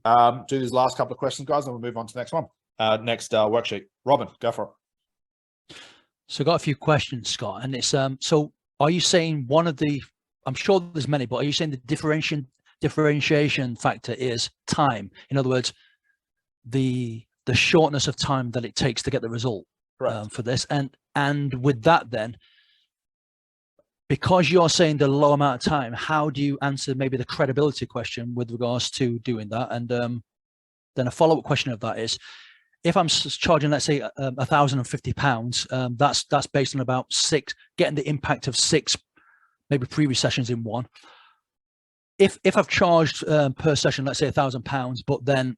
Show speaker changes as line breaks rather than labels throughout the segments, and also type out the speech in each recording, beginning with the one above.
Do these last couple of questions, guys, and we'll move on to the next one. Next worksheet. Robin, go for it.
So I got a few questions, Scott, and it's so are you saying one of the, I'm sure there's many, but are you saying the differentiation factor is time? In other words, the shortness of time that it takes to get the result for this, and with that, then, because you're saying the low amount of time, how do you answer maybe the credibility question with regards to doing that? And then a follow-up question of that is, if I'm charging, let's say, £1,050, that's based on about getting the impact of 6, maybe previous sessions in one. If I've charged per session, let's say £1,000, but then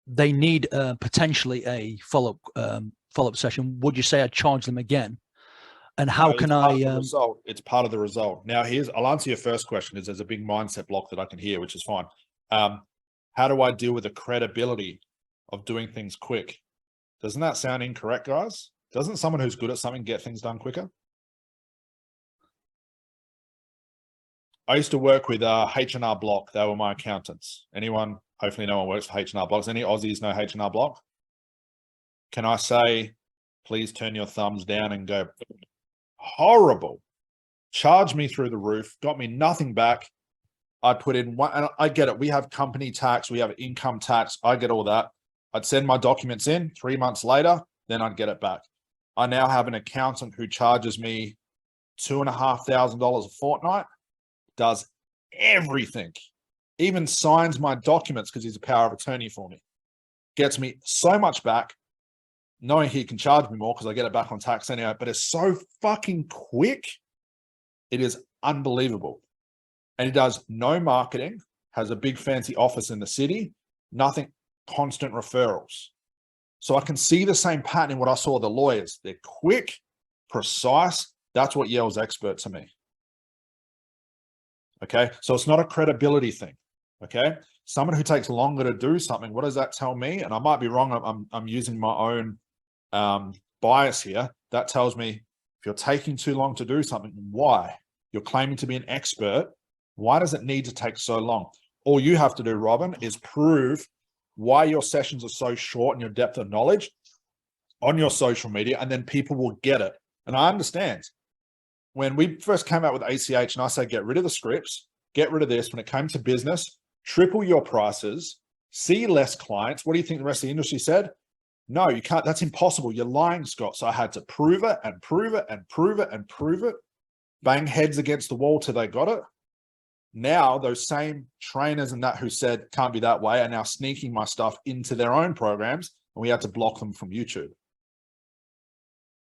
they need potentially a follow-up session, would you say I'd charge them again? And how can I?
It's part of the result. Now, I'll answer your first question. Is there's a big mindset block that I can hear, which is fine. How do I deal with the credibility of doing things quick? Doesn't that sound incorrect, guys? Doesn't someone who's good at something get things done quicker? I used to work with H&R Block. They were my accountants. Anyone? Hopefully no one works for H&R Blocks. Any Aussies know H&R Block? Can I say, please turn your thumbs down and go, horrible. Charged me through the roof, got me nothing back. I put in one, and I get it. We have company tax, we have income tax. I get all that. I'd send my documents in 3 months later, then I'd get it back. I now have an accountant who charges me $2,500 a fortnight, does everything, even signs my documents because he's a power of attorney for me. Gets me so much back, knowing he can charge me more because I get it back on tax anyway, but it's so fucking quick. It is unbelievable. And he does no marketing, has a big fancy office in the city, nothing, constant referrals. So I can see the same pattern in what I saw with the lawyers. They're quick, precise. That's what yells expert to me. Okay. So it's not a credibility thing. Okay. Someone who takes longer to do something, what does that tell me? And I might be wrong. I'm using my own bias here. That tells me if you're taking too long to do something, why? You're claiming to be an expert. Why does it need to take so long? All you have to do, Robin, is prove why your sessions are so short and your depth of knowledge on your social media, and then people will get it. And I understand. When we first came out with ACH and I say, get rid of the scripts, get rid of this, when it came to business, triple your prices, see less clients. What do you think the rest of the industry said? No, you can't. That's impossible. You're lying, Scott. So I had to prove it and prove it and prove it and prove it. Bang heads against the wall till they got it. Now, those same trainers and that who said can't be that way are now sneaking my stuff into their own programs, and we had to block them from YouTube.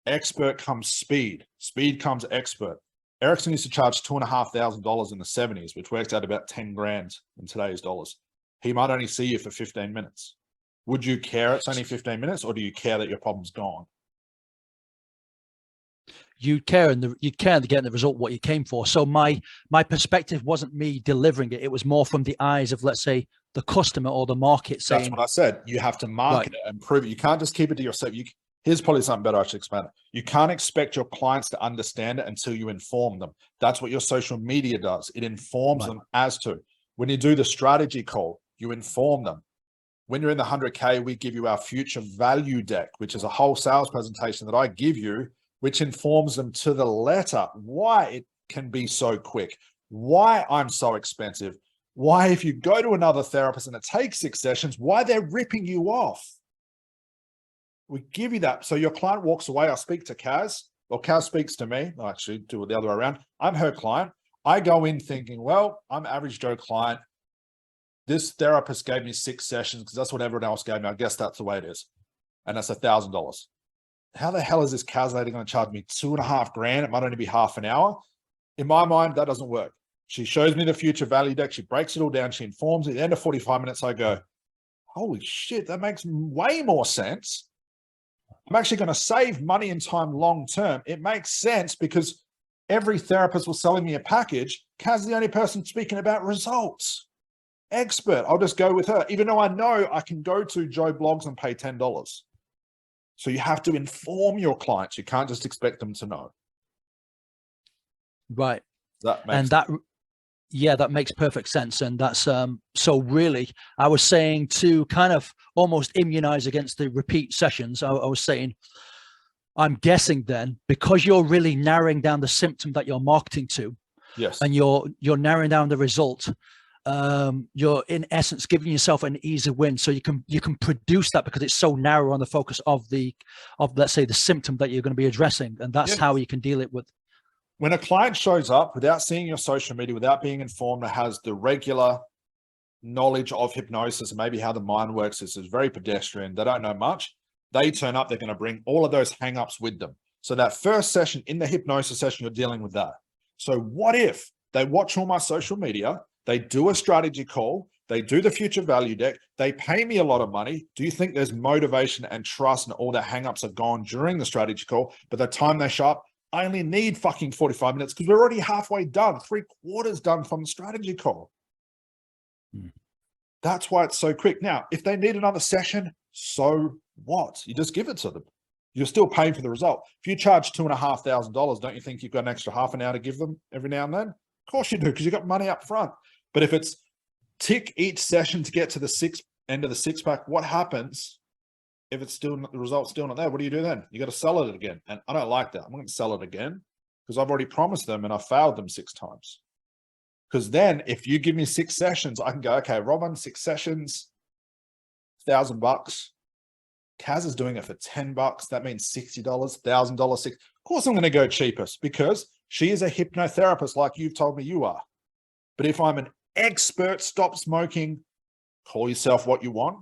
Expert comes speed. Speed comes expert. Ericsson used to charge $2,500 in the 70s, which works out about 10 grand in today's dollars. He might only see you for 15 minutes. Would you care it's only 15 minutes, or do you care that your problem's gone?
You care, and you care to get the result what you came for. So my perspective wasn't me delivering it. It was more from the eyes of, let's say, the customer or the market saying.
That's what I said. You have to market it and prove it. You can't just keep it to yourself. Here's probably something better I should explain it. You can't expect your clients to understand it until you inform them. That's what your social media does. It informs them as to. When you do the strategy call, you inform them. When you're in the 100K, we give you our future value deck, which is a whole sales presentation that I give you, which informs them to the letter why it can be so quick, why I'm so expensive, why if you go to another therapist and it takes 6 sessions, why they're ripping you off. We give you that. So your client walks away. I speak to Kaz, or Kaz speaks to me. I actually do it the other way around. I'm her client. I go in thinking, well, I'm average Joe client. This therapist gave me 6 sessions because that's what everyone else gave me. I guess that's the way it is. And that's $1,000. How the hell is this Kaz lady going to charge me $2.5 grand? It might only be half an hour. In my mind, that doesn't work. She shows me the future value deck. She breaks it all down. She informs me. At the end of 45 minutes, I go, holy shit, that makes way more sense. I'm actually going to save money and time long-term. It makes sense because every therapist was selling me a package. Kaz is the only person speaking about results. Expert. I'll just go with her, even though I know I can go to Joe Blogs and pay $10. So you have to inform your clients. You can't just expect them to know.
Right.
That makes sense.
Yeah, that makes perfect sense. And that's so really, I was saying to kind of almost immunize against the repeat sessions. I was saying, I'm guessing then, because you're really narrowing down the symptom that you're marketing to,
Yes.
and you're narrowing down the result, you're in essence giving yourself an easy win. So you can produce that because it's so narrow on the focus of let's say the symptom that you're going to be addressing, and that's how you can deal it with.
When a client shows up without seeing your social media, without being informed, that has the regular knowledge of hypnosis and maybe how the mind works, this is very pedestrian, they don't know much, they turn up, they're going to bring all of those hang-ups with them. So that first session, in the hypnosis session, you're dealing with that. So what if they watch all my social media, they do a strategy call, they do the future value deck, they pay me a lot of money. Do you think there's motivation and trust and all the hang-ups are gone during the strategy call? But the time they show up, I only need fucking 45 minutes because we're already halfway done, 3/4 done from the strategy call. That's why it's so quick. Now, if they need another session, so what? You just give it to them. You're still paying for the result. If you charge $2,500, don't you think you've got an extra half an hour to give them every now and then? Of course you do, because you've got money up front. But if it's tick each session to get to the end of the six pack, what happens if it's still not, the result's still not there? What do you do then? You got to sell it again. And I don't like that. I'm going to sell it again because I've already promised them and I failed them 6 times. Because then if you give me 6 sessions, I can go, okay, Robin, 6 sessions, $1,000. Kaz is doing it for $10. That means $60, $1,000. Of course, I'm going to go cheapest because she is a hypnotherapist like you've told me you are. But if I'm an expert, stop smoking, call yourself what you want,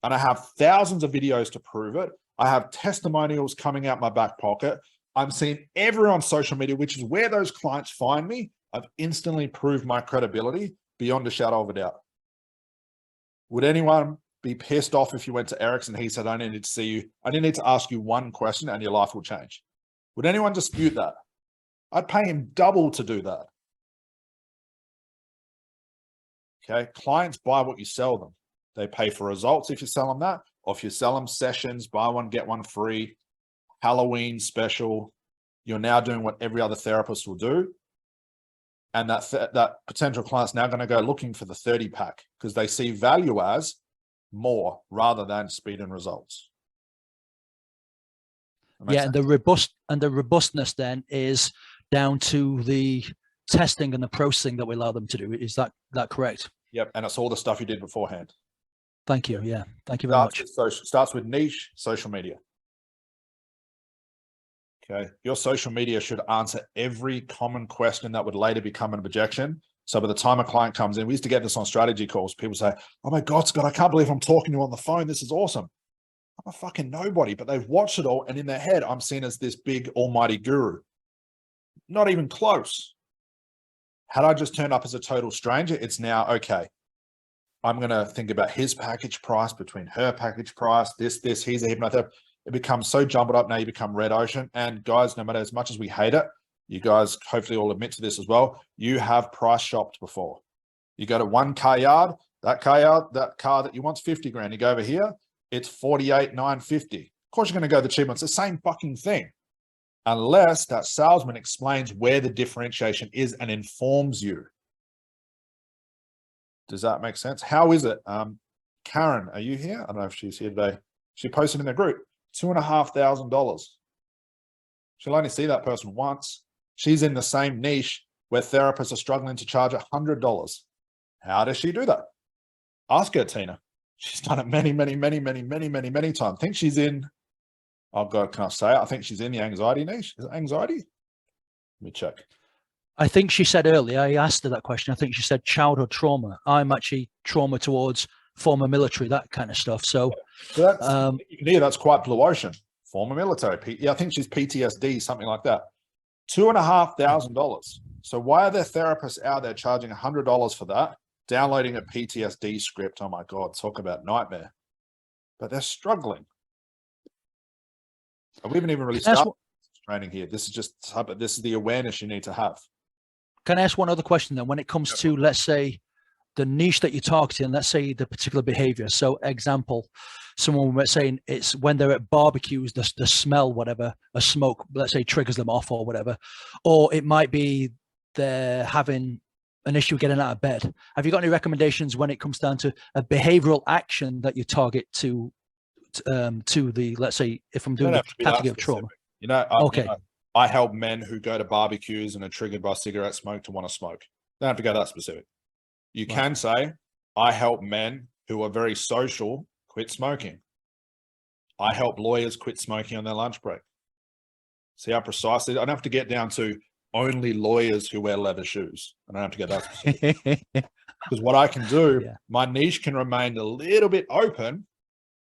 and I have thousands of videos to prove it, I have testimonials coming out my back pocket, I'm seeing everyone on social media, which is where those clients find me, I've instantly proved my credibility beyond a shadow of a doubt. Would anyone be pissed off if you went to Eric's and he said, I need to see you, I didn't need to ask you one question and your life will change? Would anyone dispute that? I'd pay him double to do that. Okay, clients buy what you sell them. They pay for results if you sell them that, or if you sell them sessions, buy one, get one free, Halloween special, you're now doing what every other therapist will do. And that potential client's now going to go looking for the 30 pack because they see value as more rather than speed and results.
Yeah, and the robustness then is down to the testing and the processing that we allow them to do. Is that correct?
Yep, and it's all the stuff you did beforehand.
Thank you. Yeah, thank you very much.
Starts with niche, social media. Okay, your social media should answer every common question that would later become an objection. So by the time a client comes in, we used to get this on strategy calls. People say, oh my God, Scott, I can't believe I'm talking to you on the phone. This is awesome. I'm a fucking nobody, but they've watched it all. And in their head, I'm seen as this big almighty guru. Not even close. Had I just turned up as a total stranger, it's now, okay, I'm going to think about his package price between her package price, this, he's a hypnotherapist. It becomes so jumbled up. Now you become red ocean. And guys, no matter as much as we hate it, you guys hopefully all admit to this as well. You have price shopped before. You go to one car yard, that car that you want's 50 grand. You go over here, it's 48,950. Of course, you're going to go the cheap one. It's the same fucking thing. Unless that salesman explains where the differentiation is and informs you. Does that make sense? How is it? Karen, are you here? I don't know if she's here today. She posted in the group, $2,500. She'll only see that person once. She's in the same niche where therapists are struggling to charge $100. How does she do that? Ask her, Tina. She's done it many times. I think she's in, oh God, can't say it. I think she's in the anxiety niche. Is it anxiety? Let me check.
I think she said earlier, I asked her that question. I think she said childhood trauma. I'm actually trauma towards former military, that kind of stuff. So
that's, you can hear that's quite blue ocean. Former military. Yeah, I think she's PTSD, something like that. $2,500. So why are there therapists out there charging $100 for that? Downloading a PTSD script. Oh my God, talk about nightmare. But they're struggling. We haven't even really started training here. This is the awareness you need to have.
Can I ask one other question then? When it comes to, let's say, the niche that you're targeting, let's say the particular behavior. So example, someone was saying it's when they're at barbecues, the smell, whatever, a smoke, let's say triggers them off or whatever. Or it might be they're having an issue getting out of bed. Have you got any recommendations when it comes down to a behavioral action that you target to the, let's say, if I'm doing the category of trauma?
You know,
Okay.
I help men who go to barbecues and are triggered by cigarette smoke to want to smoke. Don't have to go that specific. You can say, I help men who are very social quit smoking. I help lawyers quit smoking on their lunch break. See how precisely? I don't have to get down to only lawyers who wear leather shoes. I don't have to get that specific. Because what I can do, my niche can remain a little bit open,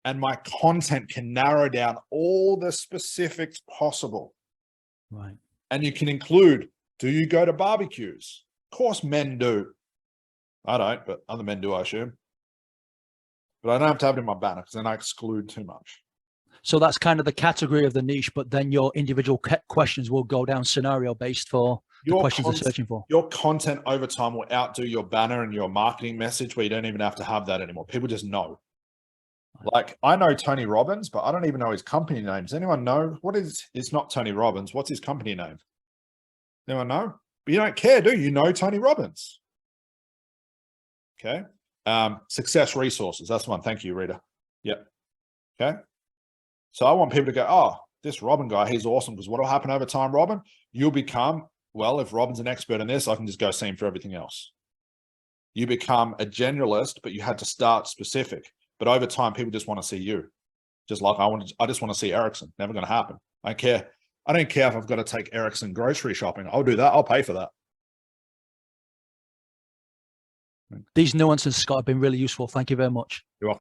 and my content can narrow down all the specifics possible.
Right.
And you can include, do you go to barbecues? Of course men do. I don't, but other men do, I assume. But I don't have to have it in my banner because then I exclude too much.
So that's kind of the category of the niche, but then your individual questions will go down scenario based for the questions they're searching for.
Your content over time will outdo your banner and your marketing message, where you don't even have to have that anymore. People just know. Like, I know Tony Robbins, but I don't even know his company name. Does anyone know? It's not Tony Robbins. What's his company name? Anyone know? But you don't care, do you? You know Tony Robbins. Okay. Success Resources. That's the one. Thank you, Rita. Yep. Okay. So I want people to go, oh, this Robin guy, he's awesome. Because what will happen over time, Robin? You'll become, well, if Robin's an expert in this, I can just go see him for everything else. You become a generalist, but you had to start specific. But over time, people just want to see you. Just like I just want to see Erickson. Never going to happen. I don't care. I don't care if I've got to take Erickson grocery shopping. I'll do that. I'll pay for that.
These nuances, Scott, have been really useful. Thank you very much.
You're welcome.